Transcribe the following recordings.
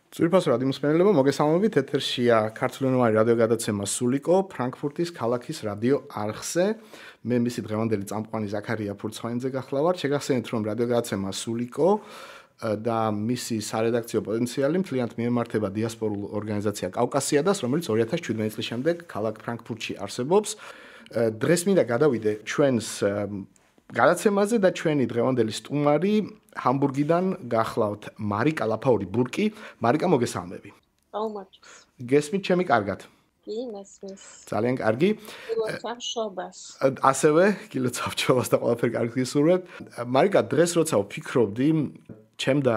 Ძვირფას რადიომსმენელებო, მოგესალმებით, ეთერშია ქართულენოვანი რადიოგადაცემა სულიკო, ფრანკფურტის ქალაქის რადიო არხზე. მე მისი დღევანდელი წამყვანი ზაქარია ფურცხვაინძე გახლავართ. შეგახსენეთ, რომ რადიოგადაცემა სულიკო და მისი სარედაქციო პოტენციალი მთლიანად მიემართება დიასპორულ ორგანიზაცია კავკასიადას, რომელიც 2017 წლის შემდეგ ქალაქ ფრანკფურტში არსებობს. დღეს მინდა გადავიდე ჩვენს გადაცემაზე და ჩვენი დღევანდელი სტუმარი ჰამბურგიდან გახლავთ მარიკა ლაფაური-ბურკი. მარიკა, მოგესალმები. აუმარჯოს. გესმით ჩემი კარგად? კი, მესმის. ძალიან კარგი. გილოცავ-შობას. ასევე გილოცავ-შობას და ყველაფერი კარგს გისურვებთ. მარიკა, დღეს როცა ვფიქრობდი, ჩემდა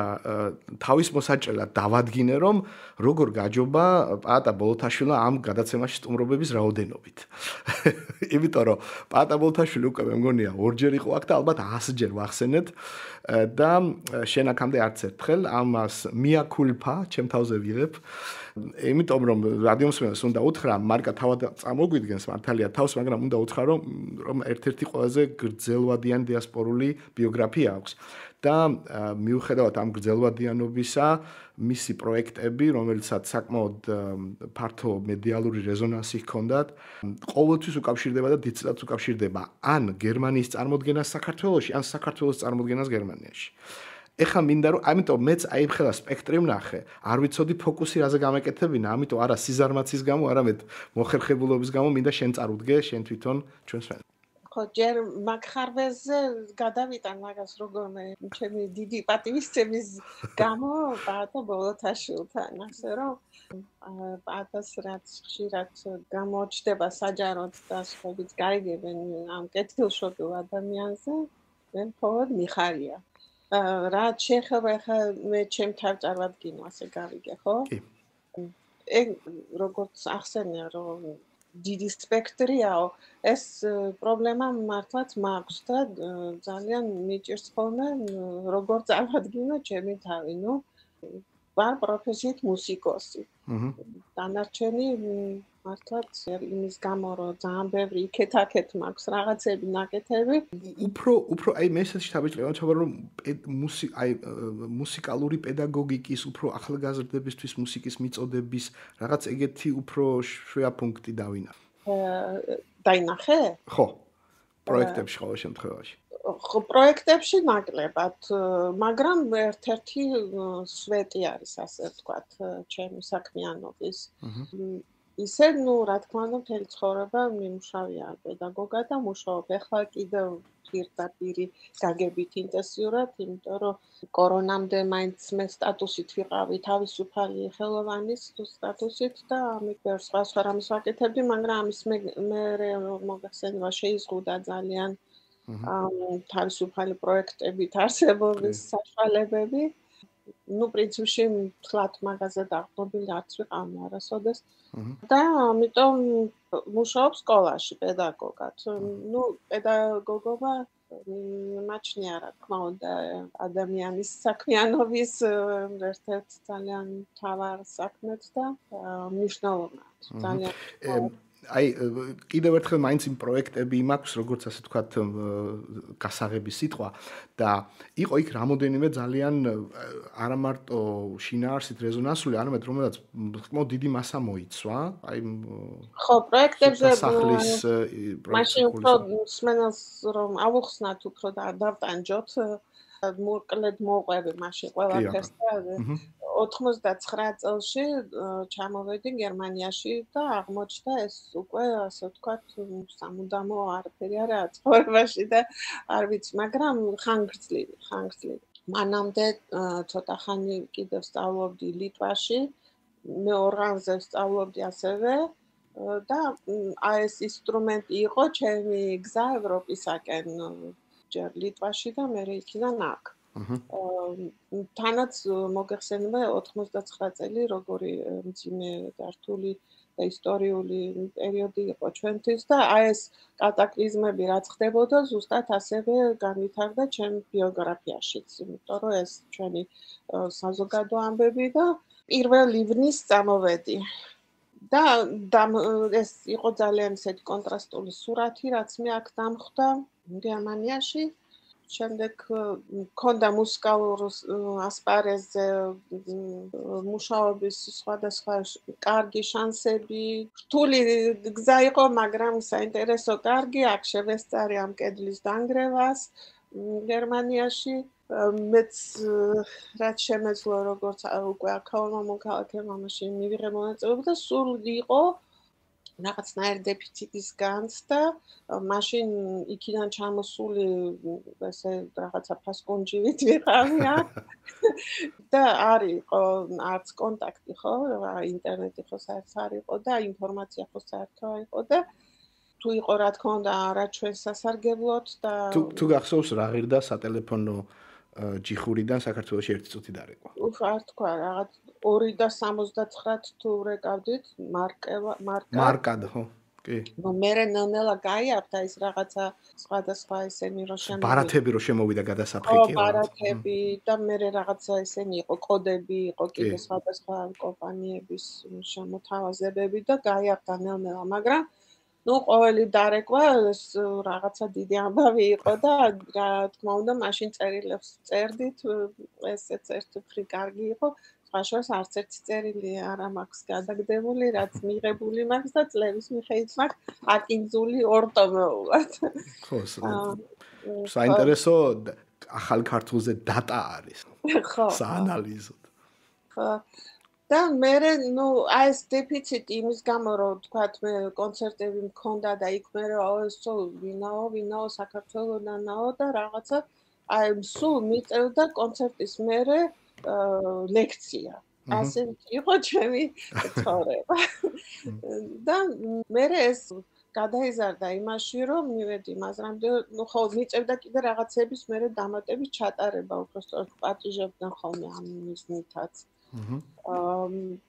თავის მოსაჭრელად დავადგინე, რომ როგორ გაჯობა პაატა ბოლოთაშვილმა ამ გადაცემაში სტუმრობების რაოდენობით. იმიტომ რომ პაატა ბოლოთაშვილი უკვე მე მგონია ორჯერ იყო აქ და ალბათ 100-ჯერ ვახსენეთ და შენ აქამდე არც ერთხელ ამას მიაკულფა ჩემ თავზე ვიღებ. იმიტომ რომ რადიომსმენელს უნდა უთხრა, მარკა თავად წამოგვიდგენს მართალია თავს, მაგრამ უნდა უთხრა რომ ერთ-ერთი ყველაზე გრძელვადიანი დიასპორული ბიოგრაფია აქვს. და მიუხედავად ამ გრძელვადიანობისა, მისი პროექტები, რომელიცაც საკმაოდ ფართო მედიალური რეზონანსი ჰქონდათ, ყოველთვის უკავშირდება და დიდწილად უკავშირდება ან გერმანიის წარმოდგენას საქართველოში, ან საქართველოს წარმოდგენას გერმანიაში. ეხლა მინდა რომ, ამიტომ მეც აიფხელა სპექტრი ვნახე, არ ვიცოდი ფოკუსი რაზე გამეკეთებინა, ამიტომ არა სიზარმაცის გამო, არამედ მოხერხებულობის გამო მინდა შენ წარუდგე, შენ თვითონ ჩვენს ხო, ჯერ მაგხარვეზე გადავიტან მაგას როგორმე ჩემი დიდი პატივისცემის გამო პაატა ბოლოთაშვილთან, ასე რომ პაატას რაც ხშირად გამოჩნდება საჯაროდ და სხვაებიც გაიგებენ ამ კეთილშობილ ადამიანზე, მე მხოლოდ მიხარია. რაც შეეხება ხა მე ჩემ თავწარვადგინო ასე გავიგე, ხო? კი. ეგ როგორც ახსენე რომ დიდი სპექტრიაო, ეს პრობლემა მართლაც მაქვს და ძალიან მიჭირს ხოლმე როგორ წავადგინო ჩემი თავი, ვარ პროფესიით მუსიკოსი. დანარჩენი მართლაც იმის გამო რომ ძალიან ბევრი იქეთ-აქეთ მაქვს რაღაცები ნაკეთები. უფრო აი მე ესეთი შთაბეჭდილება ვთქვა რომ მუსიკალური პედაგოგიკის, უფრო ახალგაზრდებისთვის მუსიკის მიწოდების რაღაც ეგეთი უფრო შვია პუნქტი დავინახე. დაინახე? ხო. პროექტებში ყოველ შემთხვევაში. ხო, პროექტებში ნაკლებად, მაგრამ ერთ-ერთი სვეტი არის, ასე ვთქვათ, ჩემი საქმიანობის. ისე, რა თქმა უნდა, მთელი ცხოვრება მიმუშავია პედაგოგად და მუშაობ. ეხლა კიდევ პირდაპირი გაგებით ინტენსიურად, იმიტომ რომ კორონამდე მაინც მე სტატუსით ვიყავი თავისუფალი ხელოვანის სტატუსით და ამით ბევრ სხვა რამეს ვაკეთებდი, მაგრამ ამის მერე მოგახსენება შეიზღუდა ძალიან თავისუფალი პროექტებით არსებობის საშუალებები. პრინციპში თლათ მაგაზე დაყრდნობილი არც ვიყავი არასოდეს. და ამიტომ მუშაობ სკოლაში პედაგოგად. პედაგოგობა მაჩნია, რა თქმა უნდა, ადამიანის საქმიანობის ერთ-ერთ ძალიან მთავარ საქმედ და მნიშვნელოვნად. ძალიან აი კიდევ ერთხელ მაინც იმ პროექტები მაქვს, როგორც ასე ვთქვათ, გასაღების სიტყვა და იყო იქ რამოდენიმე ძალიან არა მარტო შინაარსით რეზონანსული, არამედ რომელსაც საკმაოდ დიდი მასა მოიცვა. აი ხო, პროექტებზე სახლის მაშინ უფრო სმენელს რომ ავუხსნათ უფრო და დავტანჯოთ, მოკლედ მოყვები მაშინ ყველაფერს და 99 წელში ჩამოვედი გერმანიაში და აღმოჩნდა ეს უკვე ასე ვთქვათ სამუდამო არაფერი არა ცხოვრებაში და არ ვიცი, მაგრამ ხანგრძლივი. მანამდე ცოტა ხანი კიდევ სწავლობდი ლიტვაში, მე ორღანზე სწავლობდი ასევე და ეს ინსტრუმენტი იყო ჩემი გზა ევროპისაკენ, ჯერ ლიტვაში და მერე იქიდან აქ. თანაც მოგეხსენება 99 წელი როგორი მძიმე დართული და ისტორიული პერიოდი იყო ჩვენთვის და ეს კატაკლიზმები რაც ხდებოდა ზუსტად ასევე განვითარდა ჩემ ბიოგრაფიაშიც, იმიტომ რომ ეს ჩვენი საზოგადო ამბები და პირველ ივნის წამოვედი. და ეს იყო ძალიან ისეთი კონტრასტული სურათი, რაც მე აქ დამხვდა გერმანიაში. შემდეგ მქონდა მუსიკალურ ასპარეზზე მუშაობის სხვადასხვა კარგი შანსები. რთული გზა იყო, მაგრამ საინტერესო კარგი, აქ შევესწარი ამ კედლის დანგრევას გერმანიაში. მეც რაც შემეძლო როგორც უკვე აქაურმა მოქალაქეებმა მაშინ მივიღე მონაწილეობა და სულ იყო რაღაცნაირ დეფიციტის განცდა, მაშინ იქიდან ჩამოსული ესე რაღაცა ფასკუნჯივით ვიყავი აქ და არ იყო არც კონტაქტი ხო, ინტერნეტი ხო საერთოდ არ იყო და ინფორმაცია ხო საერთოდ არ იყო და თუ იყო რა თქმა უნდა არა ჩვენ სასარგებლოდ და თუ გახსოვს რა ღირდა სატელეფონო ჯიხურიდან საქართველოში 1 წუთი დარეკვა. არ თქვა რაღაც 2.79 თუ რეკავდით მარკად ხო? კი. ნუ მერე ნელ-ნელა გაიარდა ის რაღაცა სხვადასხვა ესენი რო შემოვიდა. ბარათები რო შემოვიდა გადასაფრთხე კი. ბარათები და მერე რაღაცა ესენი იყო კოდები, იყო კიდე სხვადასხვა კომპანიების შემოთავაზებები და გაიარდა ნელ-ნელა, მაგრამ ნუ ყოველი დარეკვა რაღაცა დიდი ამბავი იყო და რა თქმა უნდა მაშინ წერილებს წერდით, ესეც ერთი კარგი იყო. სხვა შორის არც ერთი წერილი არ მაქვს გადაგდებული, რაც მიღებული მაქვს და წლების მიხედვით მაქვს აკინძული ორტომეულად. ხო, საინტერესო ახალ ქართულზე დატა არის. ხო. საანალიზოდ. ხო. და მე ნუ აი ეს დეფიციტი იმის გამო რომ თქვათ მე კონცერტები მქონდა და იქ მე სულ ვინაო საქართველოდანაო და რაღაცა აი სულ მიწევდა კონცერტის მერე ლექცია. ასე იყო ჩემი ცხოვრება. და მე ეს გადაიზარდა იმაში რომ მივედი მაზრამდე ნუ ხო მიწევდა კიდე რაღაცების მერე დამატების ჩატარება უბრალოდ პატიჟებდნენ ხოლმე ამ მიზნითაც.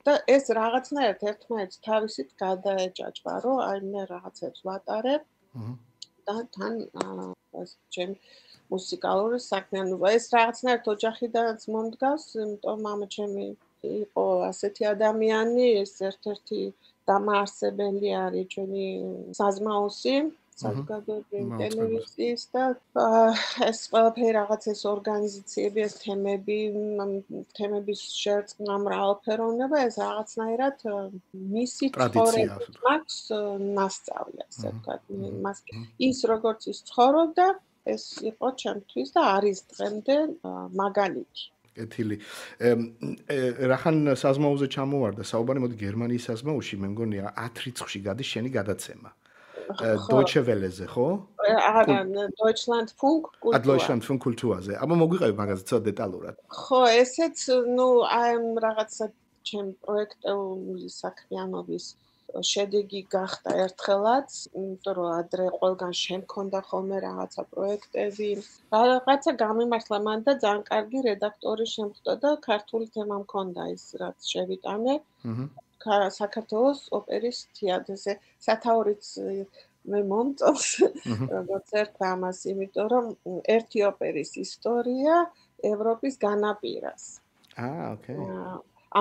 და ეს რაღაცნაირად ერთმანეთს თავისით გადაეჭაჭვა, რომ აი მე რაღაცებს ვატარებ და თან ჩემ მუსიკალური საქმიანობა ეს რაღაცნაირად ოჯახიდანაც მომდგავს, იმიტომ მამა ჩემი იყო ასეთი ადამიანი, ეს ერთ-ერთი დამაარსებელი არის ჩვენი საზმაოსი საზოგადოებრივი ტელევიზიის და ეს ყველაფერი რაღაც ეს ორგანიზაციები, ეს თემების შერწყმა მრავალფეროვნება, ეს რაღაცნაირად მისი ცხოვრების მაქვს მასწავლე, ასე ვთქვათ, მას ის როგორც ის ცხოვრობდა, ეს იყო ჩემთვის და არის დღემდე მაგალითი. კეთილი. რახან საზმაოზე ჩამოვარდა საუბარი, მოდი გერმანიის საზმაოში, მე მგონია 10 რიცხვში გადის შენი გადაცემა. Deutsche Welle-ზე, ხო? არა, Deutschlandfunk Kultur. Deutschlandfunk Kulturაზე. აბა მოგვიყევი მაგაზე ცოტა დეტალურად. ხო, ესეც, ნუ აი რაღაცა ჩემ პროექტული საქმიანობის შედეგი გახდა ერთხელაც, იმიტომ რომ ადრე ყველგან შემქონდა ხოლმე რაღაცა პროექტები. რაღაცა გამიმართლა მან და ძალიან კარგი რედაქტორი შემხვდა და ქართული თემა მქონდა ის, რაც შევიტანე. საქართველოს ოპერის თეატრზე სათაურიც მე მომწონს როგორც ერთხა ამას, იმიტომ რომ ერთი ოპერის ისტორია ევროპის განაპირას. ოკეი.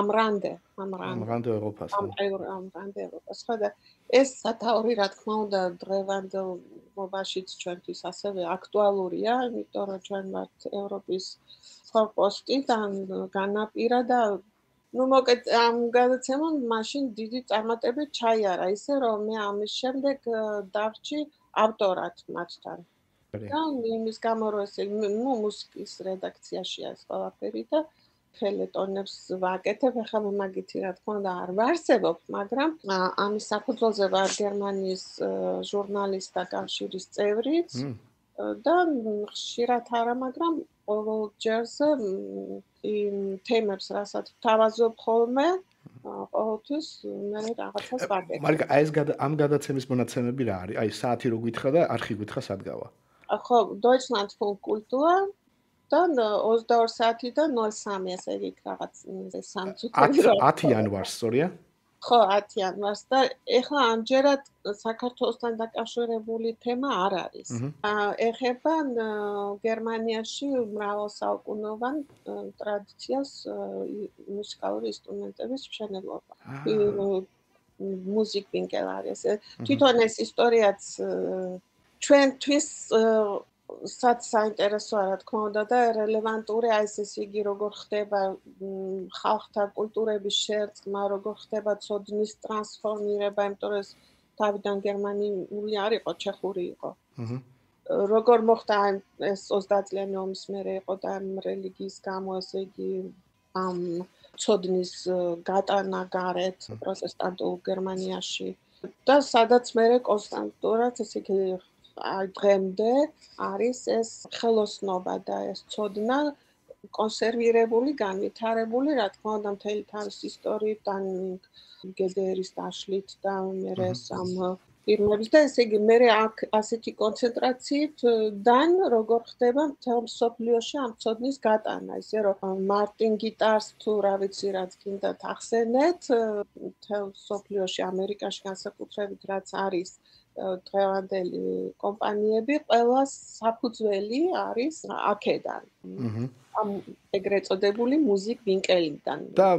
ამრანდე ევროპას. ამრანდე ევროპას. ხო და ეს სათაური რა თქმა უნდა დღევანდელ მობაშიც ჩვენთვის ასევე აქტუალურია, იმიტომ რომ ჩვენ ვართ ევროპის ფორპოსტი და განაპირა და ნუ მოკეთ ამ გადაცემამ მაშინ დიდი წარმატებით ჩაიარა, ისე რომ მე ამის შემდეგ დავრჩი ავტორად მათთან. და იმის გამო რომ ესე ნუ მუსიკის რედაქციაშია ეს ყველაფერი და ფელეტონებს ვაკეთებ, ახლა მე მაგითი რა თქმა უნდა არ ვარსებობ, მაგრამ ამის საფუძველზე ვარ გერმანიის ჟურნალისტთა კავშირის წევრიც და ხშირად არა, მაგრამ ყოველ ჯერზე იმ თემებს, რასაც ვთავაზობ ხოლმე, ყოველთვის მე რაღაცას ვაკეთებ. მაგრამ აი ეს ამ გადაცემის მონაცემები რა არის? აი საათი რო გითხრა და არხი გითხრა სადგავა. ხო, Deutschlandfunk Kultur და 22 საათიდან 03 ესე იქ რაღაც 3 წუთი. 10 იანვარს, სწორია? ხო, 10 იანვარს და ეხლა ამჯერად საქართველოსთან დაკავშირებული თემა არ არის. ეხება გერმანიაში მრავალსაუკუნოვან ტრადიციას მუსიკალური ინსტრუმენტების მშენებლობა. მუსიკინკელ არის. თვითონ ეს ისტორიაც ჩვენთვის სად საინტერესოა რა თქმა უნდა და რელევანტური აი ეს იგი როგორ ხდება ხალხთა კულტურების შერწყმა, როგორ ხდება ცოდნის ტრანსფორმირება, იმიტომ რომ ეს თავიდან გერმანული არ იყო, ჩეხური იყო. როგორ მოხდა ეს 30 წლიანი ომის მერე იყო და რელიგიის გამო ესე იგი ამ ცოდნის გატანა გარეთ პროტესტანტულ გერმანიაში და სადაც მერე კონსტანტურად ესე იგი აი დღემდე არის ეს ხელოსნობა და ეს ცოდნა კონსერვირებული, განვითარებული, რა თქმა უნდა, მთელი თავის ისტორიიდან გედერის დაშლით და მერე ამ ფირმების და ესე იგი მერე აქ ასეთი კონცენტრაციით დან როგორ ხდება მთელ მსოფლიოში ამ ცოდნის გატანა, ისე რომ მარტინ გიტარს თუ რა ვიცი რაც გინდათ ახსენეთ, მთელ მსოფლიოში ამერიკაში განსაკუთრებით რაც არის დღევანდელი კომპანიები, ყველა საფუძველი არის აქედან. ამ ეგრეთ წოდებული მუსიკ ვინკელიდან. და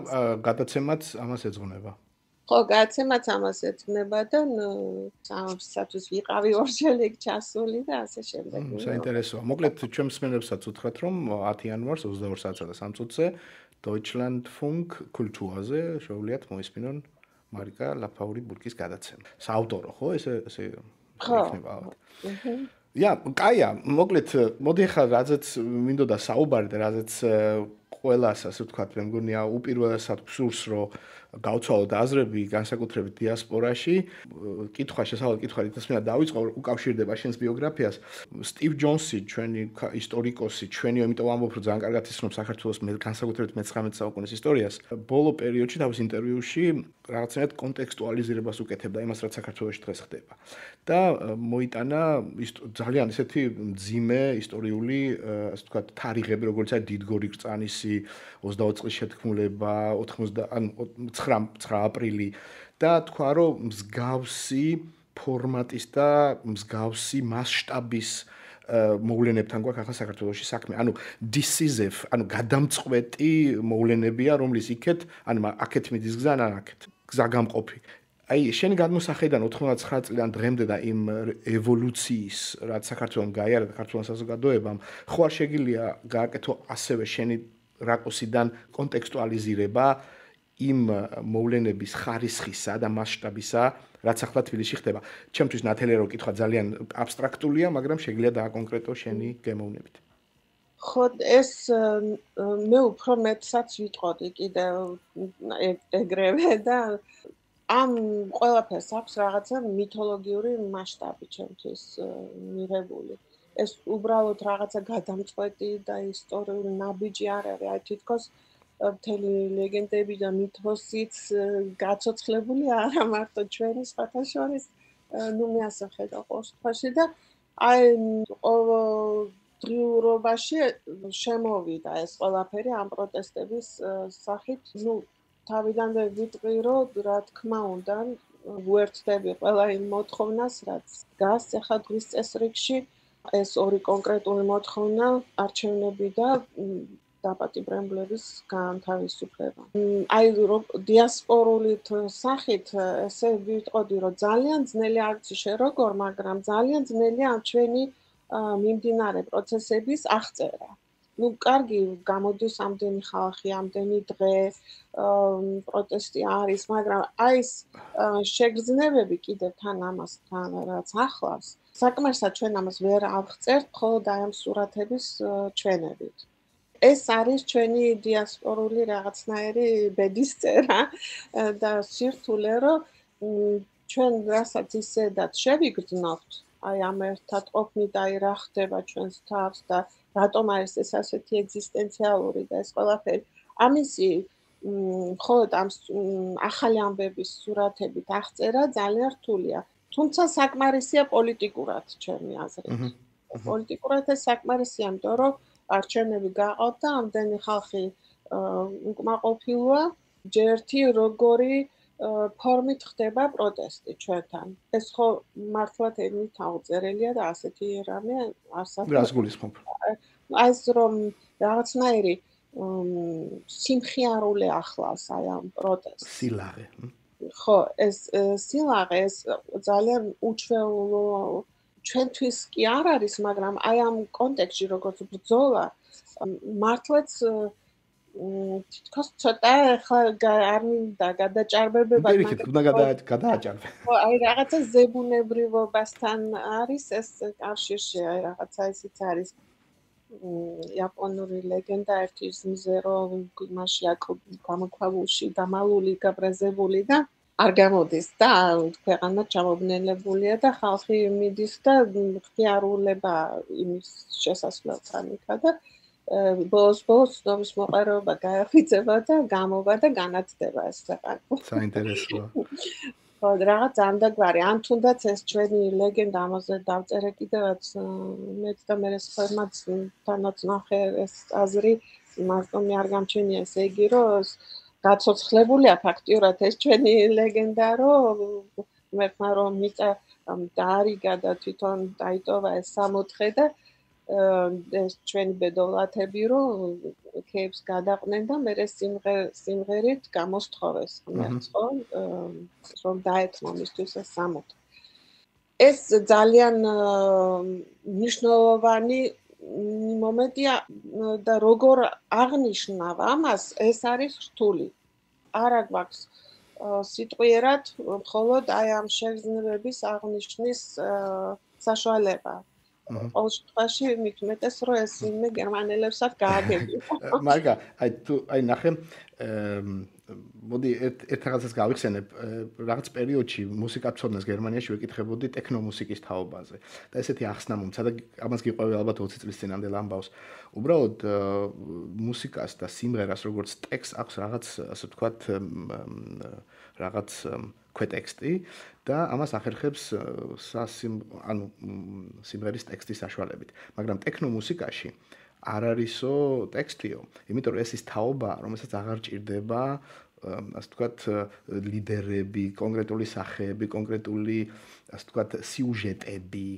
გადაცემაც ამას ეძღვნება. ხო, გადაცემაც ამას ეძღვნება და სამსათვის ვიყავი ორჯერ ჩასული და ასე შემდეგ. საინტერესოა. მოკლედ ჩვენ მსმენელებსაც უთხრათ, რომ 10 იანვარს 22 საათსა და 3 წუთზე Deutschlandfunk Kulturაზე შეუძლიათ მოისმინონ მარიკა ლაფაური-ბურგის გადაცემა. საავტორო, ხო? ესე იქნება. კაია, მოკლედ, მოდი ახლა რაზეც მინდოდა საუბარი და რაზეც ყველას, ასე ვთქვათ, მე მგონია უპირველესად ფსურს, რომ გავცვალოთ აზრები განსაკუთრებით დიასპორაში. შესავალ კითხვა რითმედა დავიწყო, უკავშირდება შენს ბიოგრაფიას. სტივ ჯონსი, ჩვენი ისტორიკოსი, ჩვენი იმიტომ ვამბობ, რომ ძალიან კარგად ისწრებს საქართველოს განსაკუთრებით მე-19 საუკუნის ისტორიას. ბოლო პერიოდში თავის ინტერვიუში რაღაცნაირად კონტექსტუალიზირებას უკეთებდა იმას, რაც საქართველოში დღეს ხდება. და მოიტანა ძალიან ისეთი მძიმე ისტორიული, ასე ვთქვათ, თარიღები, როგორც არის დიდგორი ბრწანისი, 22 წლის შეთქმულება, 9 აპრილი და თქვა, რომ მსგავსი ფორმატის და მსგავსი მასშტაბის მოვლენებთან გვაქვს ახლა საქართველოში საქმე. ანუ decisive, ანუ გადამწყვეტი მოვლენებია, რომლის აქეთ მიდის გზა, აქეთ გზა გამყოფი. აი, შენი გადმოსახედიდან 99 წლიდან დღემდე და იმ ევოლუციის, რაც საქართველოს გაიარა და ქართულ საზოგადოებამ, ხო არ შეგიძლია გააკეთო ასევე შენი რაკურსიდან კონტექსტუალიზირება იმ მოვლენების ხარისხისა და მასშტაბისა, რაც ახლა თბილისში ხდება. ჩემთვის ნათელი რომ კითხვა ძალიან აბსტრაქტულია, მაგრამ შეგიძლია დააკონკრეტო შენი გემოვნებით. ხო, ეს მე უფრო მეტსაც ვიტყოდი კიდევ ეგრევე და ამ ყველაფერს აქვს რაღაცა მითოლოგიური მასშტაბი ჩემთვის მიღებული. ეს უბრალოდ რაღაცა გადამწყვეტი და ისტორიული ნაბიჯი არ არის, აი თითქოს მთელი ლეგენდები და მითოსიც გაცოცხლებული არა მარტო ჩვენი სხვათა შორის, მე ასე ვხედავ ყოველ შემთხვევაში და აი ყოველდღიურობაში შემოვიდა ეს ყველაფერი ამ პროტესტების სახით, თავიდანვე ვიტყვი, რომ რა თქმა უნდა ვუერთდები ყველა იმ მოთხოვნას, რაც დგას ახლა დღის წესრიგში, ეს ორი კონკრეტული მოთხოვნა, არჩევნები და დაპატიმრებლების განთავისუფლება. აი დიასპორული სახით ესე ვიტყოდი, რომ ძალიან ძნელი არ ვიცი შე როგორ, მაგრამ ძალიან ძნელია ამ ჩვენი მიმდინარე პროცესების აღწერა. კარგი გამოდის ამდენი ხალხი, ამდენი დღე, პროტესტი არის, მაგრამ აი ეს შეგრძნებები კიდევ თან ამასთან რაც ახლავს. საკმარისად ჩვენ ამას ვერ ავღწერთ, მხოლოდ აი ამ სურათების ჩვენებით. ეს არის ჩვენი დიასპორული რაღაცნაირი ბედისწერა და სირთულე, რომ ჩვენ რასაც ისედაც შევიგრძნობთ, აი ამ ერთად ყოფნით, აი რა ხდება ჩვენს თავს და რატომ არის ეს ასეთი ეგზისტენციალური და ეს ყველაფერი. ამისი მხოლოდ ამ ახალი ამბების სურათებით აღწერა ძალიან რთულია. თუმცა საკმარისია პოლიტიკურად ჩემი აზრით. პოლიტიკურად ეს საკმარისია, იმიტომ რომ არჩევნები გაყავთ და ამდენი ხალხი უკმაყოფილოა, ჯერთი როგორი ფორმით ხდება პროტესტი ჩვენთან. ეს ხო მართლაც ემით აღწერელია და ასეთი რამე არსად. რას გულისხმობ? აი ეს რომ რაღაცნაირი სიმხიარული ახლავს აი ამ პროტესტს. სილაღე. ხო, ეს სილაღე ეს ძალიან უჩვეულო ჩვენთვის კი არ არის, მაგრამ აი ამ კონტექსტში როგორც ბრძოლა მართლაც თითქოს ცოტა ხა არ მინდა გადაჭარბებება, მაგრამ უნდა გადააჭარბე. ხო, აი რაღაცა ზებუნებრივობასთან არის ეს კავშირში, აი რაღაცა ისიც არის იაპონური ლეგენდა ერთის მზერო იმაში გამოქვაბულში დამალული, გაბრაზებული და არ გამოდის და ქვეყანა ჩამობნელებულია და ხალხი მიდის და ხიარულება იმის შესასვლელთან იქა და ბოლოს ნომის მოყარება გაახიძება და გამოვა და განათდება ეს ქვეყანა. საინტერესოა. ხო, რაღაც ამდაგვარი, ან თუნდაც ეს ჩვენი ლეგენდა ამაზე დავწერე კიდევაც მეც და მე სხვებმაც თანაც ნახე ეს აზრი, მარტო არ გამჩენია ესე იგი, რომ გაცოცხლებულია ფაქტიურად ეს ჩვენი ლეგენდა, რომ მერტმა რომ მიწა დაარიგა და თვითონ დაიტოვა ეს 64 და ეს ჩვენი ბედოლათები რომ ქეებს გადაყვნენ და მე სიმღერით გამოსთხოვეს ღმერთს ხო რომ დაეთმო მისთვის ეს 64 ეს ძალიან მნიშვნელოვანი მომენტია და როგორ აღნიშნავ ამას ეს არის რთული არა გვაქვს სიტყვიერად მხოლოდ აი ამ შეგრძნებების აღნიშნის საშუალება ყოველ შემთხვევაში მithumetes რომ ეს იმე გერმანელებსაც გააგებია მაგა აი ნახე მოდი ერთ რაღაცას გავიხსენებ რაღაც პერიოდში მუსიკათმცოდნეს გერმანიაში ვეკითხებოდი ტექნომუსიკის თაობაზე და ესეთი ახსნა მომცა და ამას გიყვევი ალბათ 20 წლის წინამდელ ამბავს უბრალოდ მუსიკას და სიმღერას როგორც ტექსტს აქვს რაღაც ასე ვთქვათ რაღაც ქვეტექსტი და ამას ახერხებს ანუ სიმღერის ტექსტის საშუალებით მაგრამ ტექნომუსიკაში არ არისო ტექსტიო, იმიტომ რომ ეს ის თაობაა, რომელსაც აღარ ჭირდება, ასე ვთქვათ, ლიდერები, კონკრეტული სახეები, კონკრეტული, ასე ვთქვათ, სიუჟეტები,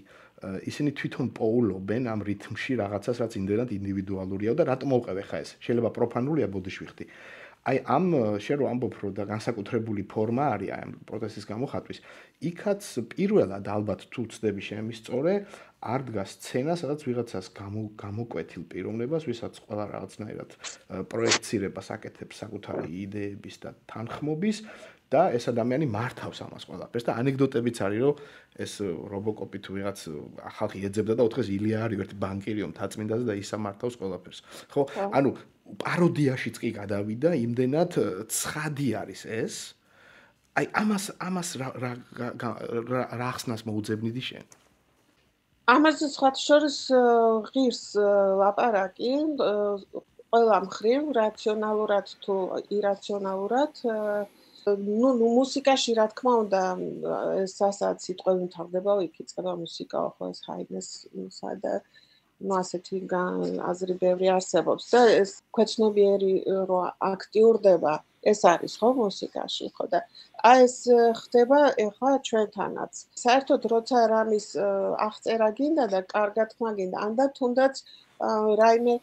ისინი თვითონ პოულობენ ამ რითმში რაღაცას, რაც იმდენად ინდივიდუალურია და რატომ მოვყევ ხა ეს? შეიძლება პროფანულია ბოდიშვიხტი. აი ამ შენ რო ამბობ რომ და განსაკუთრებული ფორმა არის აი ამ პროტესტის გამოხატვის, იქაც პირველად ალბათ თუ ვწდები შემისწორე არ დგას სცენა, სადაც ვიღაცას გამოკვეთილ პიროვნებას, ვისაც ყველა რაღაცნაირად პროექცირებას აკეთებს საკუთარი იდეების და თანხმობის და ეს ადამიანი მართავს ამას ყველაფერს და ანეკდოტებიც არის, რომ ეს რობოკოპი თუ ვიღაც ხალხი ეძებდა და ოთხეს ილია არის ერთი ბანკირიო მთაწმინდაზე და ისა მართავს ყველაფერს. ხო, ანუ პაროდიაშიც კი გადავიდა, იმდენად ცხადი არის ეს. აი ამას რა ხსნას მოუძებნიდი შენ? ამაზე სხვა შორის ღირს ლაპარაკი ყველა მხრივ რაციონალურად თუ ირაციონალურად ну მუსიკაში რა თქმა უნდა სასაც სიტყვები მთავრდება იქ იწყება მუსიკა ხო ეს ჰაიდნესა და ну ასეთი აზრი ბევრი არსებობს და ეს ქვეცნობიერი რო აქტიურდება ეს არის ხო მუსიკაში ხო და აი ეს ხდება ეხლა ჩვენთანაც საერთოდ როცა რამის აღწერა გინდა და კარგად მაგინდა ანდა თუნდაც რაიმე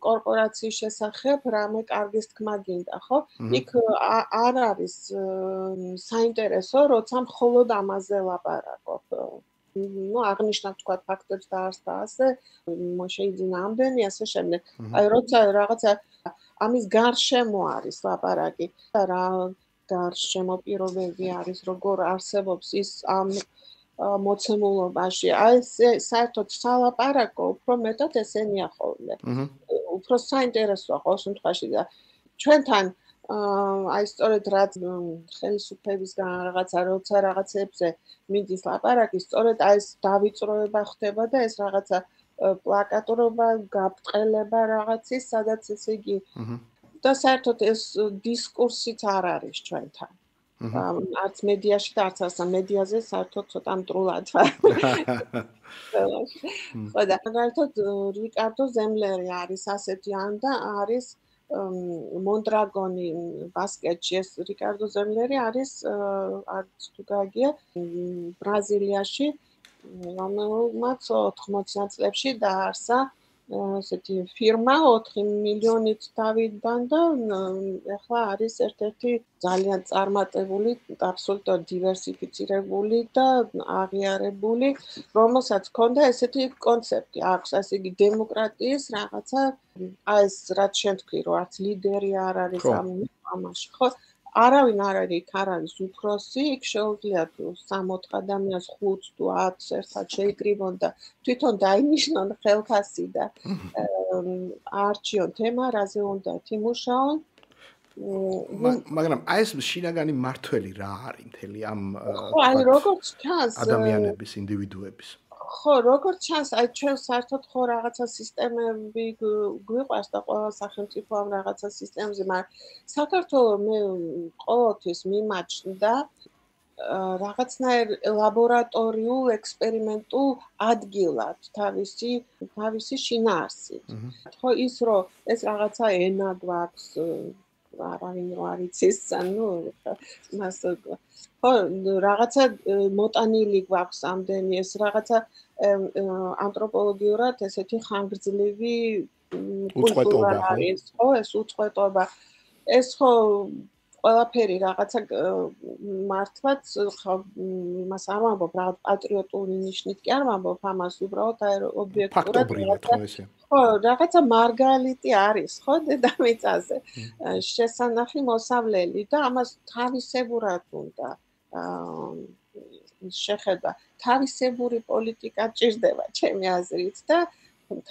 კორპორაციის შესახებ რამე კარგის თქმა გინდა ხო იქ არ არის საინტერესო როცა მხოლოდ ამაზე ლაპარაკობ ну აღნიშნავ თქვა ფაქტებს და ასე შეიძლება ამდენი ასე შემდეგ აი როცა რაღაცა ამის გარშემო არის ლაპარაკი და რა გარშემო პირობები არის როგორ არსებობს ის ამ მოცემულობაში აი საერთოდ სალაპარაკო უფრო მეტად ესენია ხოლმე უფრო საინტერესოა ყოველ შემთხვევაში და ჩვენთან აი სწორედ რაც ხელისუფლებისგან რაღაცა როცა რაღაცებზე მიდის ლაპარაკი სწორედ აი ეს დავიწროება ხდება და ეს რაღაცა პლაკატურობა გაბრტყელება რაღაცის სადაც ესე იგი და საერთოდ ეს დისკურსიც არ არის ჩვენთან არც მედიაში და არც ასა მედიაზე საერთოდ ცოტა მტრულად ხო და მაგალითად რიკარდო ზემლერი არის ასეთი ან და არის მონდრაგონი ბასკეტში ეს რიკარდო ზემლერი არის არც თუ გაგია ბრაზილიაში რომელმაც 80 წლებში დაარსა ესეთი ფირმა 4 მილიონით დავიდან და ახლა არის ერთ-ერთი ძალიან წარმატებული, აბსოლუტურად დივერსიფიცირებული და აღიარებული, რომელსაც ჰქონდა ესეთი კონცეფტი, აქვს ასე იგი დემოკრატიის რაღაცა, ეს რაც შენ თქვი, რომ არც ლიდერი არ არის ამაში, ხო? არავინ არ არის უფროსი, იქ შეუძლია თუ 3-4 ადამიანს 5 თუ 10 ერთად შეიკრიბონ და თვითონ დაინიშნონ ხელფასი და არჩიონ თემა, რაზე უნდათ იმუშაონ. მაგრამ აი ეს შინაგანი მართველი რა არის მთელი ამ როგორც ჩანს ადამიანების ინდივიდუების ხო, როგორც ჩანს, აი ჩვენ საერთოდ ხო რაღაცა სისტემები გვიყვარს და ყველა სახელმწიფო ამ რაღაცა სისტემებზე, მაგრამ საქართველოს მე ყოველთვის მიმაჩნდა რაღაცნაირ ლაბორატორიულ ექსპერიმენტულ ადგილად თავისი შინაარსით. ხო ის რომ ეს რაღაცა ენა გვაქვს არავინ რო არ იცის, მას ხო რაღაცა მოტანილი გვაქვს ამდენი ეს რაღაცა ანთროპოლოგიურად ესეთი ხანგრძლივი უწყვეტობა არის, ხო ეს უწყვეტობა ეს ხო ყველაფერი რაღაცა მართლაც ხო იმას არ ვამბობ რაღაც პატრიოტული ნიშნით კი არ ვამბობ ამას უბრალოდ აი ობიექტურად ხო რაღაცა მარგალიტი არის ხო დედამიწაზე შესანახი მოსავლელი და ამას თავისებურად უნდა შეხედა თავისებური პოლიტიკა ჭირდება ჩემი აზრით და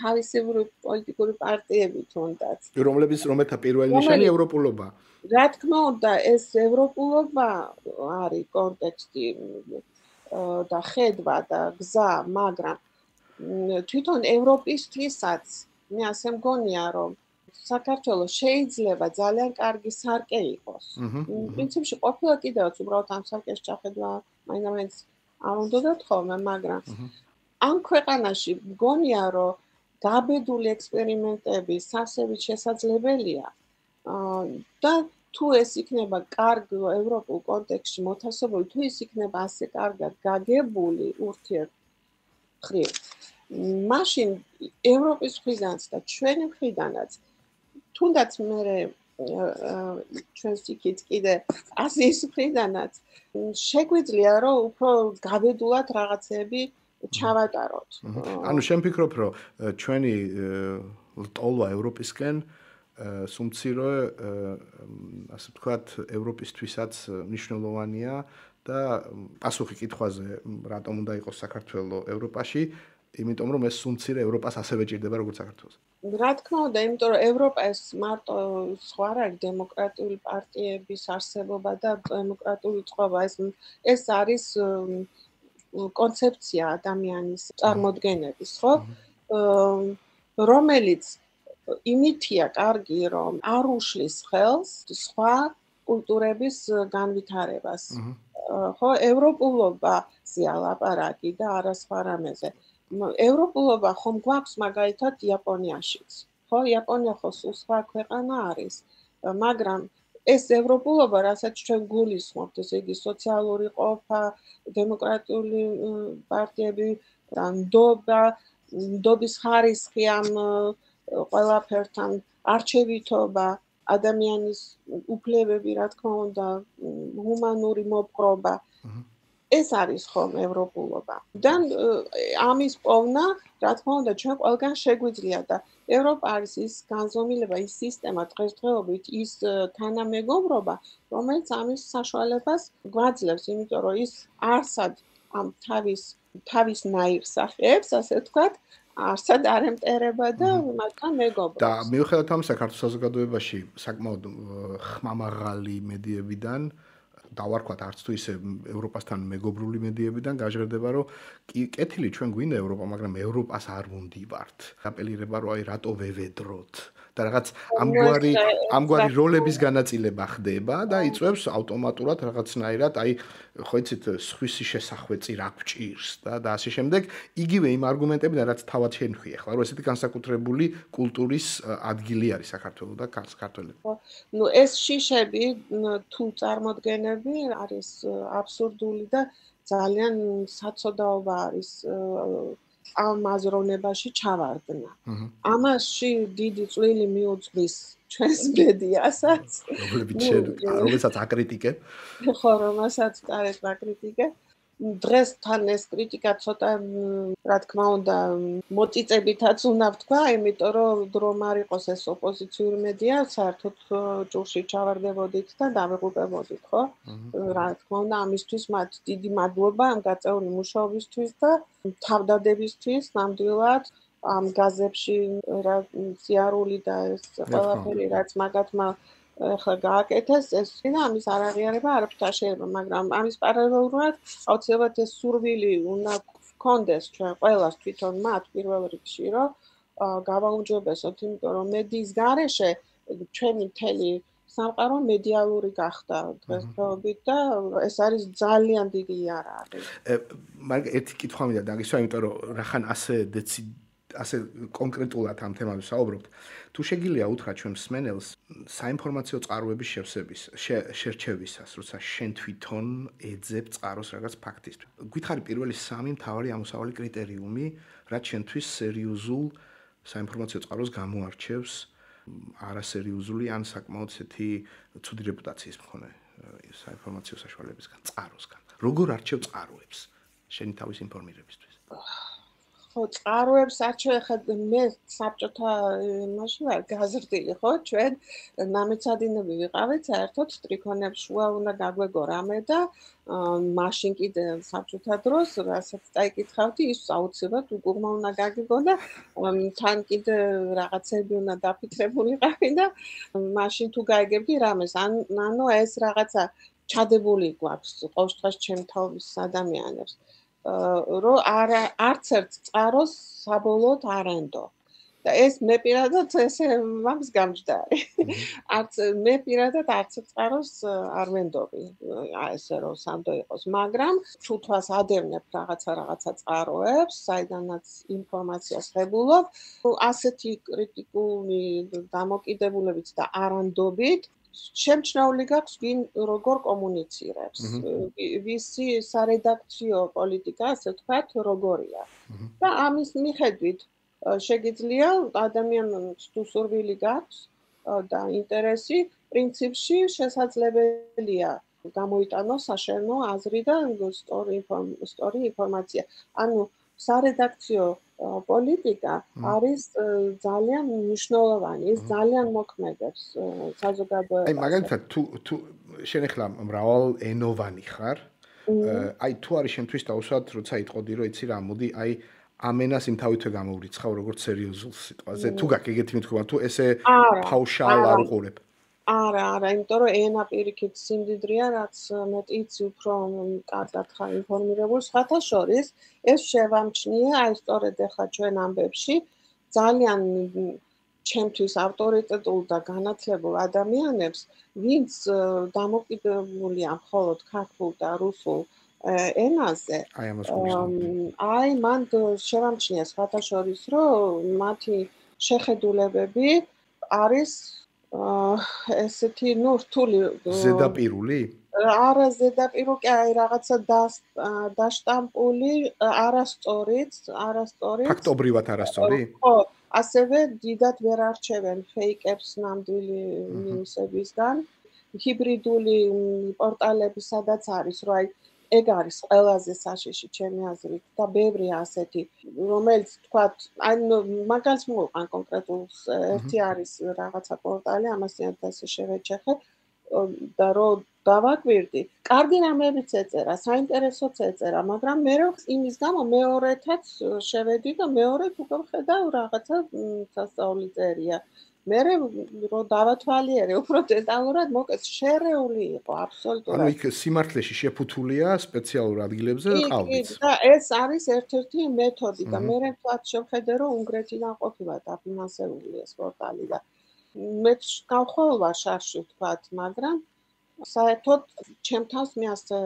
თავისებური პოლიტიკური პარტიები თუნდაც რომელთა პირველი ნიშანი ევროპულობა რა თქმა უნდა ეს ევროპულობა არის კონტექსტი და ხედვა და გზა მაგრამ თვითონ ევროპისთვისაც მე ასე მგონია რომ საქართველოს შეიძლება ძალიან კარგი სარკე იყოს. პრინციპში ყოფილა კიდევაც უბრალოდ ამ სარკეს ჩახედვა მაინც არ უნდა ხოლმე, მაგრამ ამ ქვეყანაში მგონია რომ გაბედული ექსპერიმენტები სასწრაფოდ შესაძლებელია. და თუ ეს იქნება კარგ ევროპულ კონტექსტში მოთავსებული, თუ ის იქნება ასე კარგად გაგებული ურთიერთმხრივ, მაშინ ევროპის მხრიდანაც და ჩვენი მხრიდანაც თუნდაც მე ჩვენს იქით კიდე აზიის მხრიდანაც შეგვიძლია რომ უფრო გაბედულად რაღაცები ჩავატაროთ. ანუ შენ ფიქრობ რომ ჩვენი ლტოლვა ევროპისკენ სუმციროე ასე ვთქვათ ევროპისთვისაც მნიშვნელოვანია და პასუხი კითხვაზე რატომ უნდა იყოს საქართველოს ევროპაში იმიტომ რომ ეს სუმცირე ევროპას ასევე ჭირდება როგორც საქართველოს. რა თქმა უნდა, იმიტომ რომ ევროპა ეს მარტო სხვა არ არის დემოკრატიული პარტიების არსებობა და დემოკრატიული წყობა ეს არის კონცეფცია ადამიანის წარმოდგენების, ხო? რომელიც იმითია კარგი რომ არ უშლის ხელს სხვა კულტურების განვითარებას. ხო, ევროპულობაზე ალაპარაკი და არა სხვა რამეზე. ევროპულობა ხომ გვაქვს მაგალითად იაპონიაშიც. ხო, იაპონია ხო სხვა ქვეყანა არის, მაგრამ ეს ევროპულობა, რასაც ჩვენ გულისხმობთ, ესე იგი სოციალური ყოფა, დემოკრატიული პარტიები, ნდობის ხარისხი ამ ყველაფერთან, არჩევითობა, ადამიანის უფლებები, რა თქმა უნდა, ჰუმანური მოპყრობა. ეს არის ხომ ევროპულობა. და ამის პოვნა, რა თქმა უნდა, ჩვენ ყველგან შეგვიძლია და ევროპა არის ის განზომილება, ის სისტემა დღესდღეობით, ის თანამეგობრობა, რომელიც ამის საშუალებას გვაძლევს, იმიტომ რომ ის არსად ამ თავისნაირ სახეებს, ასე ვთქვათ, არსად არ ემტერება და მათთან მეგობრობს. და მიუხედავად ამისა, საქართველოს საზოგადოებაში საკმაოდ ხმამაღალი მედიებიდან დავარქვათ არც თუ ისე ევროპასთან მეგობრული მედიებიდან გაჟღერდება რომ კეთილი ჩვენ გვინდა ევროპა, მაგრამ ევროპას არ ვუნდივართ. აპელირება რომ აი რატო ვევედროთ და რაღაც ამგვარი როლების განაწილება ხდება და იწვევს ავტომატურად რაღაცნაირად აი ხო იცით სხვისი შესახვეწი რა გვჭირს და ასე შემდეგ იგივე იმ არგუმენტებიდან რაც თავად შენხვი ახლა რომ ესეთი განსაკუთრებული კულტურის ადგილი არის საქართველოს და ქართველებს. ნუ ეს შიშები თუ წარმოდგენები არის აბსურდული და ძალიან საცოდაობა არის ამ აზროვნებაში ჩავარდნა. ამაში დიდი წვლილი მიუძღვის ჩვენს მედიასაც, რომელსაც აკრიტიკებ. ხო, რომელსაც აკრიტიკებ. დღეს თან ეს კრიტიკა ცოტა, რა თქმა უნდა, მოწიწებითაც უნდა ვთქვა, იმიტომ რომ დრომ არ იყოს ეს ოპოზიციური მედია, საერთოდ ჭურში ჩავარდებოდით და დავიღუპებოდით, ხო? რა თქმა უნდა, ამისთვის მათ დიდი მადლობა ამ გაწეული მუშაობისთვის და თავდადებისთვის ნამდვილად ამ გაზებში რა სიარული და ეს ყველაფერი რაც მაგათმა ხა გააკეთეს ეს და ამის არ აღიარება არაფერთან შეიძლება, მაგრამ ამის პარალელურად აუცილებლად ეს სურვილი უნდა გქონდეს ჩვენ ყველას თვითონ მათ პირველ რიგში, რომ გავაუმჯობესოთ, იმიტომ რომ მედიის გარეშე ჩვენი მთელი სამყარო მედიალური გახდა დღესდღეობით და ეს არის ძალიან დიდი იარაღი. მაგრამ ერთი კითხვა მინდა დაგისვა, იმიტომ რომ რახან ასე კონკრეტულად ამ თემაზე საუბრობთ. თუ შეგიძლია უთხრა ჩვენ მსმენელს საინფორმაციო წყაროების შერჩევისას, როცა შენ თვითონ ეძებ წყაროს რაღაც ფაქტისთვის. გითხარი პირველი 3 მთავარი ამოსავალი კრიტერიუმი, რაც შენთვის სერიოზულ საინფორმაციო წყაროს გამოარჩევს არასერიოზული ან საკმაოდ ესეთი ცუდი რეპუტაციის მქონე საინფორმაციო საშუალებისგან, წყაროსგან. როგორ არჩევ წყაროებს შენი თავის ინფორმირებისთვის? ხო, წყაროებს არჩევ, ხა მე საბჭოთა იმაში ვარ გაზრდილი, ხო, ჩვენ ნამეცადინები ვიყავით, საერთოდ ტრიქონებს შუა უნდა გაგვეგო რამე და მაშინ კიდე საბჭოთა დროს, რასაც წაიკითხავდი, ის აუცილებლად უგუღმა უნდა გაგიგო და თან კიდე რაღაცები უნდა დაფიქრებულიყავი და მაშინ თუ გაიგებდი რამეს, ანუ ეს რაღაცა ჩადებული გვაქვს ყოველდღეს ჩემ თავს ადამიანებს. რომ არც ერთ წყაროს საბოლოოდ არ ენდო. და ეს მე პირადად ესე მაგს გამჯდარი. მე პირადად არც ერთ წყაროს არ ვენდობი. ესე რომ სანდო იყოს, მაგრამ თუთვას ადევნებ რაღაცა წყაროებს, საიდანაც ინფორმაციას ღებულობ, ასეთი კრიტიკული დამოკიდებულებით და არანდობით შემჩნეული გაქვს ვინ როგორ კომუნიცირებს. ვისი სარედაქციო პოლიტიკა, ასე ვთქვათ, როგორია. და ამის მიხედვით შეგიძლია ადამიანს თუ სურვილი გაქვს და ინტერესი, პრინციპში შესაძლებელია გამოიტანოს საშენო აზრი და სწორი ინფორმაცია. ანუ სარედაქციო პოლიტიკა არის ძალიან მნიშვნელოვანი, ის ძალიან მოქმედებს საზოგადოებას. აი მაგალითად თუ შენ ახლა მრავალენოვანი ხარ, აი თუ არის შენთვის დაუსვათ, როცა იტყოდი რომ იცი რა, მოდი აი ამენას იმ თავითვე გამოვრიცხავ როგორც სერიოზულ სიტყვაზე. თუ გაქვს ეგეთი მithქობა, თუ ესე ფაუშალ არ უყურებ. არა, იმიტომ რომ ენა პირიქით სიმდიდრეა, რაც მეტი იცი, უფრო კარგად ხარ ინფორმირებული. სხვათა შორის, ეს შევამჩნიე, აი სწორედ ახლა ჩვენ ამბებში ძალიან ჩემთვის ავტორიტეტულ და განათლებულ ადამიანებს, ვინც დამოკიდებულია მხოლოდ ქართულ და რუსულ ენაზე. აი მან შევამჩნია სხვათა შორის, რომ მათი შეხედულებები არის ესეთი რთული ზედაპირული? არა ზედაპირული, აი რაღაცა დაშტამპული, არასწორიც. ფაქტობრივად არასწორი? ხო, ასევე დიდად ვერ არჩევენ ფეიკებს ნამდვილი ნიუსებისგან. ჰიბრიდული პორტალები სადაც არის, რომ აი ეგ არის ყველაზე საშიში ჩემი აზრით და ბევრია ასეთი, რომელიც თქვათ, აი მაგალითს მოვყვან კონკრეტულს, ერთი არის რაღაცა პორტალი, ამასიანად ასე შევეჩეხე და რომ დავაკვირდი, კარგი რამებიც ეწერა, საინტერესოც ეწერა, მაგრამ მე იმის გამო მეორეთაც შევედი და მეორედ უკვე ვხედავ რაღაცა სასწაული წერია. მე რომ დავათვალიერე, უფრო დეტალურად მოკეთ შერეული იყო აბსოლუტურად. ანუ იქ სიმართლეში შეფუთულია სპეციალურ ადგილებზე ყავით. და ეს არის ერთ-ერთი მეთოდი და მე თქვათ შევხედე რომ უნგრეთიდან ყოფილა დაფინანსებული ეს პორტალი და მე გავხვალვა შარში თქვათ, მაგრამ საერთოდ ჩემ თავს მე ასე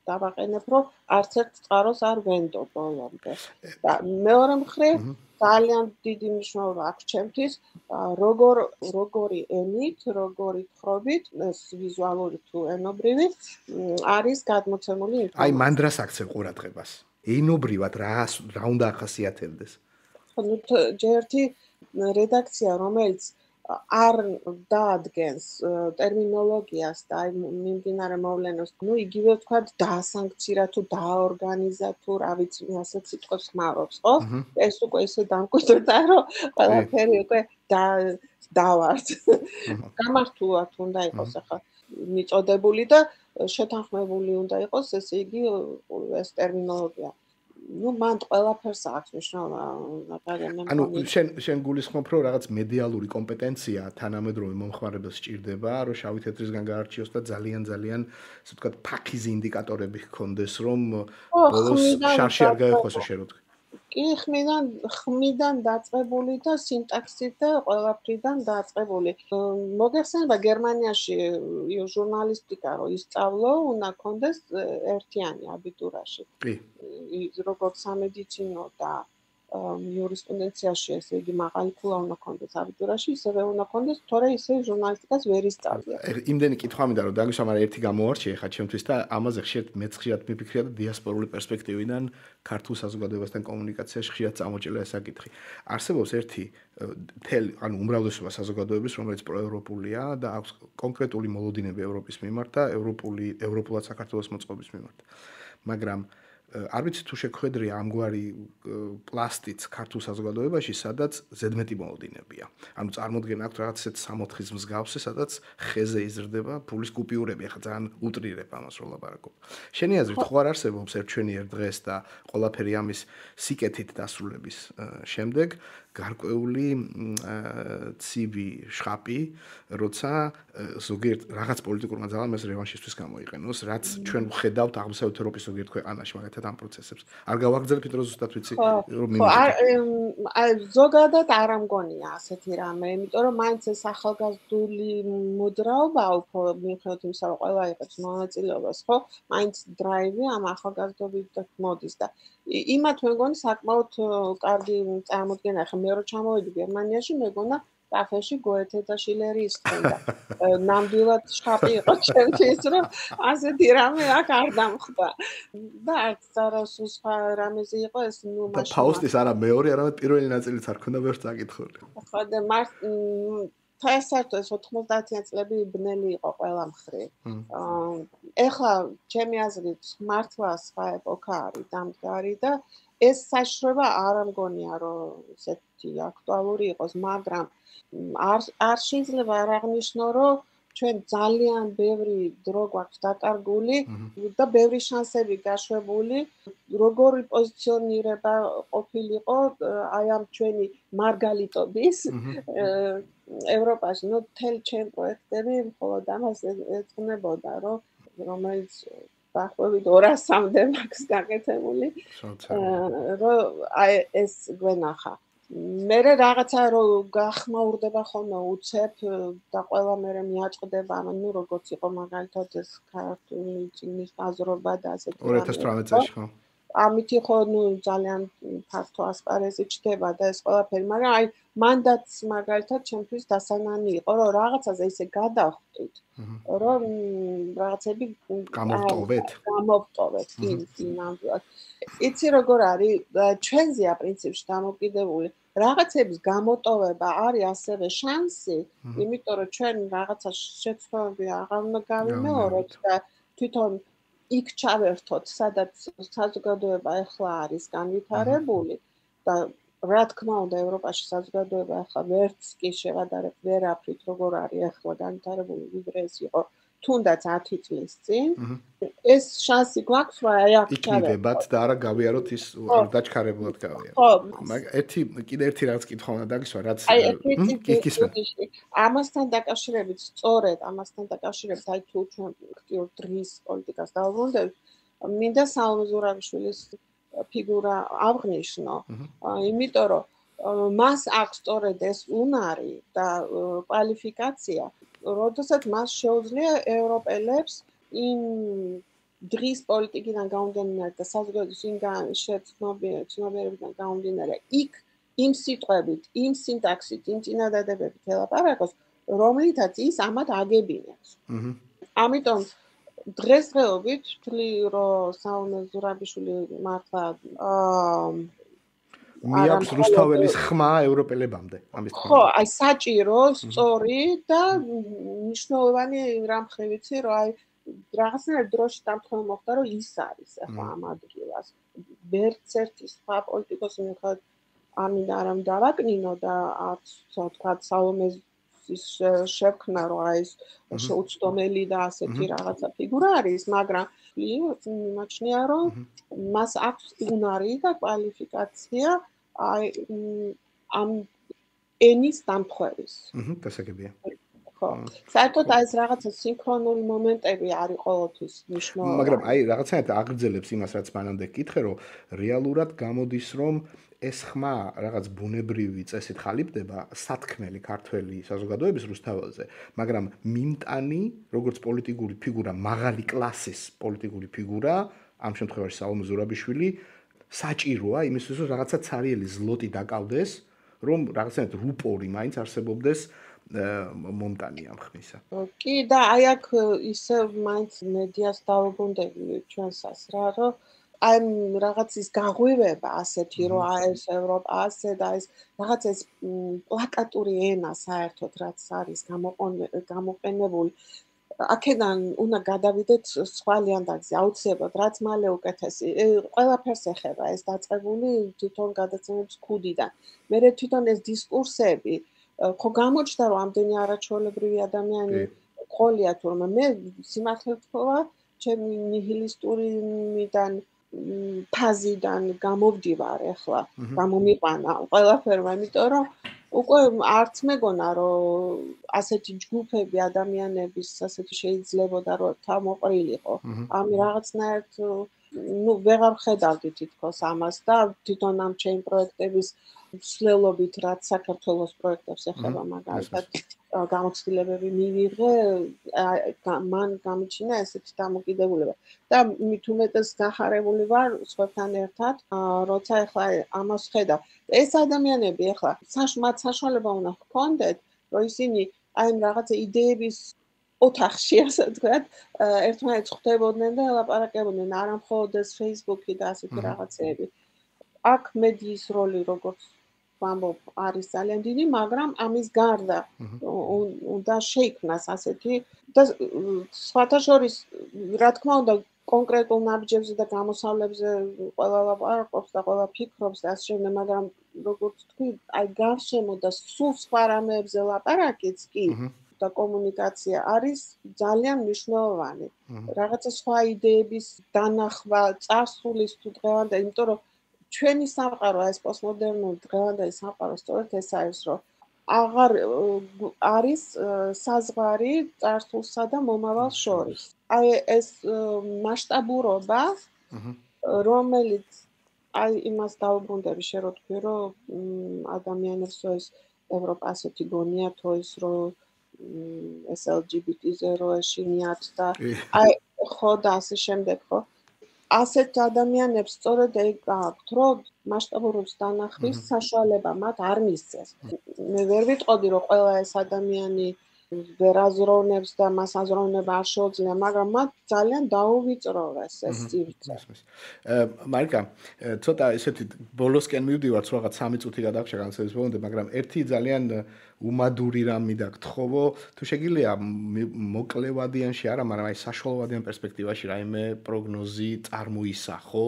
დავაყენებ, რომ არც ერთ წყაროს არ ვენდო ბოლომდე. და მეორე მხრივ ძალიან დიდი მნიშვნელობა აქვს ჩემთვის, როგორი ენით, როგორი თხრობით, ეს ვიზუალური თუ ენობრივი არის გადმოცემული ინფორმაცია. აი მანდრას აქცევ ყურადღებას. ენობრივად რა უნდა ახასიათებდეს? ну ჯერთი რედაქცია რომელიც არ დაადგენს ტერმინოლოგიას და აი მიმდინარე მოვლენას, ну იგივე ვთქვათ დაასანქცირა თუ დააორგანიზა თუ რა ვიცი, ასეთ სიტყვებს ხმარობს, ხო? ეს უკვე ისე დამკვიდრდა, რომ ყველაფერი უკვე დავართ. გამართულად უნდა იყოს ახლა მიწოდებული და შეთანხმებული უნდა იყოს, ესე იგი ეს ტერმინოლოგია. ну მან ყველაფერს აქვს მნიშვნელობა. ანუ შენ გულისხმობ, რომ რაღაც მედიალური კომპეტენცია თანამედროვე მომხმარებელს სჭირდება, რომ შავი თეთრისგან გაარჩიოს და ძალიან ასე ვთქვათ, ფაქიზი ინდიკატორები ჰქონდეს, რომ ბოლოს შარში არ გაეხვას შენ რო თქვი. კი, ხმიდან დაწყებული და სინტაქსით და ყველაფრიდან დაწყებული. მოგეხსენება გერმანიაში ჟურნალისტიკა რო ისწავლო, უნდა კონდეს ერთიანი აბიტურაში. კი. როგორც სამედიცინო და იურისპრუდენციაში, ესე იგი მაღალი ქულა უნდა კონდეს აბიტურაში, ისევე უნდა კონდეს, თორე ისე ჟურნალისტიკას ვერ ისწავლია. იმდენი კითხვა მინდა რომ დაგისვა, მაგრამ ერთი გამოარჩიე ხა ჩემთვის და ამაზე მეც ხშირად მიფიქრია და დიასპორული პერსპექტივიდან ქართულ საზოგადოებასთან კომუნიკაციაში ხშირად წამოჭრილა ეს საკითხი. არსებობს ერთი ანუ უმრავლესობა საზოგადოების, რომელიც პროევროპულია და აქვს კონკრეტული მოლოდინები ევროპის მიმართ და ევროპულად საქართველოს მოწყობის მიმართ. მაგრამ არ ვიცი თუ შეხვედრია ამგვარი პლასტიც ქართულ საზოგადოებაში, სადაც ზედმეტი მოლოდინებია. ანუ წარმოდგენა აქვს რაღაც ესეთ 60-ის მსგავსი, სადაც ხეზე იზრდება ფულის კუპიურები, ახლა ძალიან უტრირებ ამას რო ლაპარაკობ. შენი აზრით ხო არ არსებობს ერთჩვენიერ დღეს და ყველაფერი ამის სიკეთით დასრულების შემდეგ გარკვეული ცივი შხაპი, როცა ზოგიერთ რაღაც პოლიტიკურმა ძალამ ეს რევანშისთვის გამოიყენოს, რაც ჩვენ ვხედავთ აღმოსავლეთ ევროპის ზოგიერთ ქვეყანაში, მაგალითად ამ პროცესებს. არ გავაგრძელებთ, რომ ზუსტად ვიცი, რომ ზოგადად არ ამგონია ასეთი რამე, იმიტომ რომ მაინც ეს ახალგაზრდული მოძრაობა უფრო მიუხედავად იმისა, რომ ყველა იღებს მონაწილეობას, ხო? მაინც დრაივი ამ ახალგაზრდობით მოდის და იმათ მეგონი საკმაოდ კარგი წარმოდგენა. ახლა მე რო ჩამოვედი გერმანიაში, მეგონა კაფეში გოეთე და შილერი ისხენ და ნამდვილად შხაპი იყო ჩემთვის, რომ ასეთი რამე აქ არ დამხვდა. და არც სხვა რამეზე იყო ეს და ფაუსტის არა მეორე, არამედ პირველი ნაწილიც არ ქონდა ბევრს წაკითხული. ხო და საერთოდ 90-იან წლები ბნელი იყო ყველა მხრივ. ეხლა ჩემი აზრით მართლა სხვა ეპოქა არის დამდგარი და ეს საშრობა არ ამგონია რომ ესეთი აქტუალური იყოს, მაგრამ არ შეიძლება არ აღნიშნო, რომ ჩვენ ძალიან ბევრი დრო გვაქვს დაკარგული და ბევრი შანსები გაშვებული, როგორი პოზიციონირება ყოფილიყო აი ამ ჩვენი მარგალიტობის ევროპაში, ну მთელი ჩემი პროექტები მხოლოდ ამას ეძღვნებოდა, რომელიც დაახლოებით 200-მდე მაქვს გაკეთებული, რომ აი ეს გვენახა. მე რაღაცა რომ გახმაურდება ხოლმე უცებ და ყველა მერე მიაწყდება, ანუ როგორც იყო მაგალითად ეს ქართული წიგნის გაზრობა და ასეთი 2018 წელს ხო? ამით ხო ძალიან ფართო ასპარეზი ჩდება და ეს ყველაფერი, მაგრამ აი მანდაც მაგალითად ჩემთვის დასანანი იყო, რომ რაღაცაზე ისე გადავხვდით, რომ რაღაცები გამოვტოვეთ, კი, ნამდვილად. იცი როგორ არის, ჩვენზეა პრინციპში დამოკიდებული, რაღაცების გამოტოვება არის ასევე შანსი, იმიტომ რომ ჩვენ რაღაცა შეცდომები აღარ უნდა გავიმეოროთ და თვითონ იქ ჩავერთოთ, სადაც საზოგადოება ახლა არის განვითარებული და რა თქმა უნდა ევროპაში საზოგადოება ახლა ვერც კი შევადარებ ვერაფრით როგორ არის ახლა განვითარებული ვიდრე ეს იყო თუნდაც 10 წლის წინ ეს შანსი გვაქვს რა აი აქ ჩავერთოთ და არა გავიაროთ ის დაჩქარებულად გავიაროთ. კიდე ერთი რაღაც კითხვა უნდა დაგისვა, რაც ამასთან დაკავშირებით სწორედ ამასთან დაკავშირებით აი თუ ჩვენ აქტიურ დღის პოლიტიკას დავუბრუნდებით, მინდა სალომე ზურაბიშვილის ფიგურა აღნიშნო, იმიტომ რომ მას აქვს სწორედ ეს უნარი და კვალიფიკაცია, როდესაც მას შეუძლია ევროპელებს იმ დღის პოლიტიკიდან გამომდინარე და საზოგადოების ცნობიერებიდან გამომდინარე იქ იმ სიტყვებით, იმ სინტაქსით, იმ წინადადებებით ელაპარაკოს, რომლითაც ის ამათ აგებინებს. ამიტომ დღესდღეობით ვთვლი, რომ საუნე ზურაბიშვილი მართლა მიაქვს რუსთაველის ხმა ევროპელებამდე ამის თქმა. ხო, აი საჭირო, სწორი და მნიშვნელოვანი რამ ხრი ვიცი, რომ აი რაღაცნაირად დროში დამთხევი მოხდა, რომ ის არის ახლა ამ ადგილას. ვერც ერთი სხვა პოლიტიკოსი მიხედავთ ამინ არამ დავაკნინო და არც თქვა სალომეს ის შექმნა, რომ აი ეს შეუცდომელი და ასეთი რაღაცა ფიგურა არის, მაგრამ იმაჩნია, რომ მას აქვს უნარი და კვალიფიკაცია აი ამ ენის დამხევის. დასაგებია. ხო. საერთოდ აი ეს რაღაცა სინქრონული მომენტები არის ყოველთვის მნიშვნელოვანი. მაგრამ აი რაღაცნაირად აგრძელებს იმას, რაც მანამდე გკითხე, რომ რეალურად გამოდის, რომ ეს ხმა რაღაც ბუნებრივი წესით ხალიფდება სათქმელი ქართველი საზოგადოების რუსთაველზე, მაგრამ მიმტანი, როგორც პოლიტიკური ფიგურა, მაღალი კლასის პოლიტიკური ფიგურა, ამ შემთხვევაში სალომე ზურაბიშვილი, საჭიროა იმისთვის, რომ რაღაცა ცარიელი ზლოტი დაკავდეს, რომ რაღაცნაირად რუპორი მაინც არსებობდეს მომტანი ამ ხმისა. კი და აი აქ ისე მაინც მედიას დავუბრუნდები ჩვენსაც რა, რომ აი რაღაცის გაღვივება ასეთი, რომ აი ეს ევროპა ასე და ეს რაღაც ეს პლაკატური ენა საერთოდ რაც არის გამოყენებული აქედან უნდა გადავიდეთ სხვა ლიანდაგზე აუცილებლად რაც მალე უკეთესი ყველაფერს ეხება ეს დაწყებული თვითონ გადაცემების ქუდიდან მე თვითონ ეს დისკურსები ხო გამოჩნდა რომ ამდენი არაჩვეულებრივი ადამიანი ყოლია თურმე მე სიმართლე ვთქვა ჩემი ნიჰილისტურიდან ფაზიდან გამოვდივარ ახლა გამომიყვანა ყველაფერმა იმიტომ რომ უკვე არც მეგონა რომ ასეთი ჯგუფები ადამიანების ასეთი შეიძლებოდა რომ თავმოყრილიყო ამ რაღაცნაირად ну ვეღარ ხედავდი თითქოს ამას და თვითონ ამ ჩემ პროექტების მსვლელობით რაც საქართველოს პროექტებს ეხება მაგალითად გამოცდილებები მივიღე მან გამიჩინა ესეთი დამოკიდებულება და მით უმეტეს გახარებული ვარ სხვებთან ერთად როცა ახლა ამას ხედავ ეს ადამიანები ახლა მათ საშუალება უნდა ჰქონდეთ რომ ისინი აი რაღაცა იდეების ოთახში ასე ვთქვათ ერთმანეთს ხვდებოდნენ და ელაპარაკებოდნენ არა მხოლოდ ეს Facebook-ი და ასეთი რაღაცეები აქ მედიის როლი როგორც ვამბობ არის ძალიან დიდი მაგრამ ამის გარდა უნდა შეიქმნას ასეთი და სხვათა შორის რა თქმა უნდა კონკრეტულ ნაბიჯებზე და გამოსავლებზე ყველა ლაპარაკობს და ყველა ფიქრობს და ასე შემდეგ მაგრამ როგორც თქვი აი გარშემო და სულ სხვა რამეებზე ლაპარაკიც კი და კომუნიკაცია არის ძალიან მნიშვნელოვანი. რაღაცა სხვა იდეების დანახვა, წარსულის თუ დღევანდელი, იმიტომ რომ ჩვენი სამყარო ეს პოსტმოდერნული დღევანდელი სამყარო სწორედ ეს არის, რომ აღარ არის საზღვარი წარსულსა და მომავალ შორის. აი ეს მასშტაბურობა, რომელიც აი იმას დაუბრუნდები შე რო თქვი, რომ ადამიანებს ეს ევროპა ასეთი გონიათ, ის რომ ეს LGBT-ზე რო ეშინიათ და აი ხო და ასე შემდეგ ხო ასეთ ადამიანებს სწორედ ეგ აქვთ რომ მასშტაბურობის დანახვის საშუალება მათ არ მისცეს მე ვერ ვიტყოდი რომ ყველა ეს ადამიანი ვერ აზროვნებს და მას აზროვნება არ შეუძლია მაგრამ მათ ძალიან დაუვიწროვეს ეს სივრცე მარიკა ცოტა ესეთი ბოლოსკენ მივდივართ რაღაც 3 წუთი გადაგჭა განსხვავების მომენტი მაგრამ ერთი ძალიან უმადური რამი და გთხოვო თუ შეგიძლია მოკლევადიანში არა მაგრამ აი საშუალოვადიან პერსპექტივაში რაიმე პროგნოზი წარმოისახო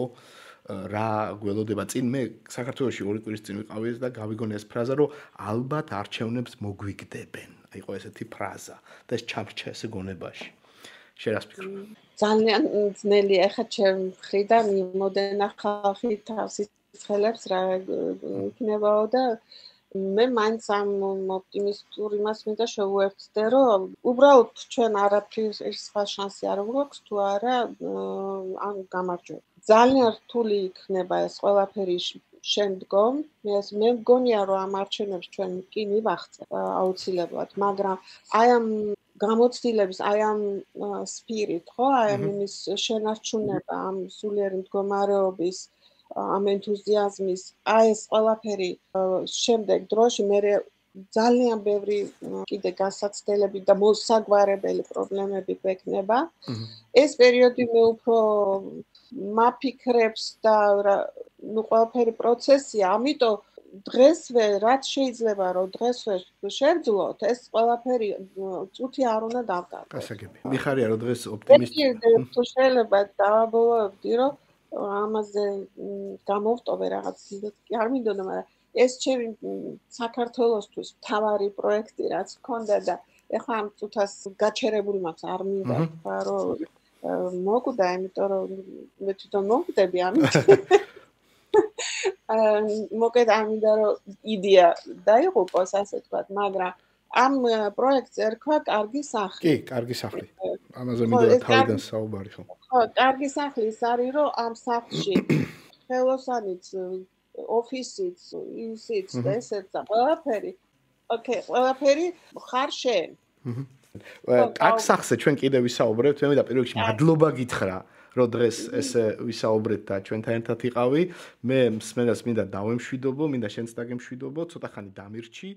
რა გველოდება წინ მე საქართველოში 2 კვირის წინ ვიყავი და გავიგონე ეს ფრაზა რომ ალბათ არჩევნებს მოგვიგდებენ იყო ესეთი ფრაზა და ეს ჩამრჩა ესე გონებაში შენ რას ფიქრობ ძალიან ძნელი ახლა ჩემ მხრიდან იმოდენა ხალხი თავს ცხელებს რა იქნებაო და მე მაინც ამ ოპტიმისტურ იმას მინდა შევუერთდე რომ უბრალოდ ჩვენ არაფრის სხვა შანსი არ გვაქვს თუ არა ან გამარჯვება ძალიან რთული იქნება ეს ყველაფერი შემდგომ მე მგონია რომ ამ არჩევნებს ჩვენ კი მივახცევ აუცილებლად მაგრამ აი ამ გამოცდილების აი ამ სპირით ხო აი ამ იმის შენარჩუნება ამ სულიერი მდგომარეობის ამ ენთუზიაზმის აი ეს ყველაფერი შემდეგ დროში მე ძალიან ბევრი კიდე განსაცდელები და მოსაგვარებელი პრობლემები გვექნება. ეს პერიოდი მე უფრო მაფიქრებს და ნუ ყველაფერი პროცესია, ამიტომ დღესვე რაც შეიძლება რომ დღესვე შევძლოთ, ეს ყველაფერი წუთი არ უნდა დავკარგოთ. გასაგები. მიხარია რომ დღეს ოპტიმისტი. თუ შეიძლება დავაბოლოებდი რომ ამაზე გამოვტოვე რაღაც კი არ მინდოდა, მაგრამ ეს ჩემი საქართველოსთვის მთავარი პროექტი რაც მქონდა და ეხლა ამ წუთას გაჩერებული მაქვს არ მინდა რომ მოკვდა, იმიტომ რომ მე თვითონ მოკვდები ამით. მოკეთ ამინდა რომ იდეა დაიღუპოს ასე თქვა, მაგრამ ამ პროექტს ერქვა კარგი სახლი. კი, კარგი სახლი. ამაზე მინდა თავიდან საუბარი ხო. ხო, კარგი სახლი ის არის რომ ამ სახლში ხელოსანიც ოფისიც, ისიც და ესეც და ყველაფერი. ოკეი, ყველაფერი ხარ შენ. კარგ სახლზე ჩვენ კიდე ვისაუბრებთ, მე მინდა პირველ რიგში მადლობა გითხრა. რომ დღეს ესე ვისაუბრეთ და ჩვენთან ერთად იყავი, მე მსმენელს მინდა დავემშვიდობო, მინდა შენც დაგემშვიდობო, ცოტა ხანი დამირჩი.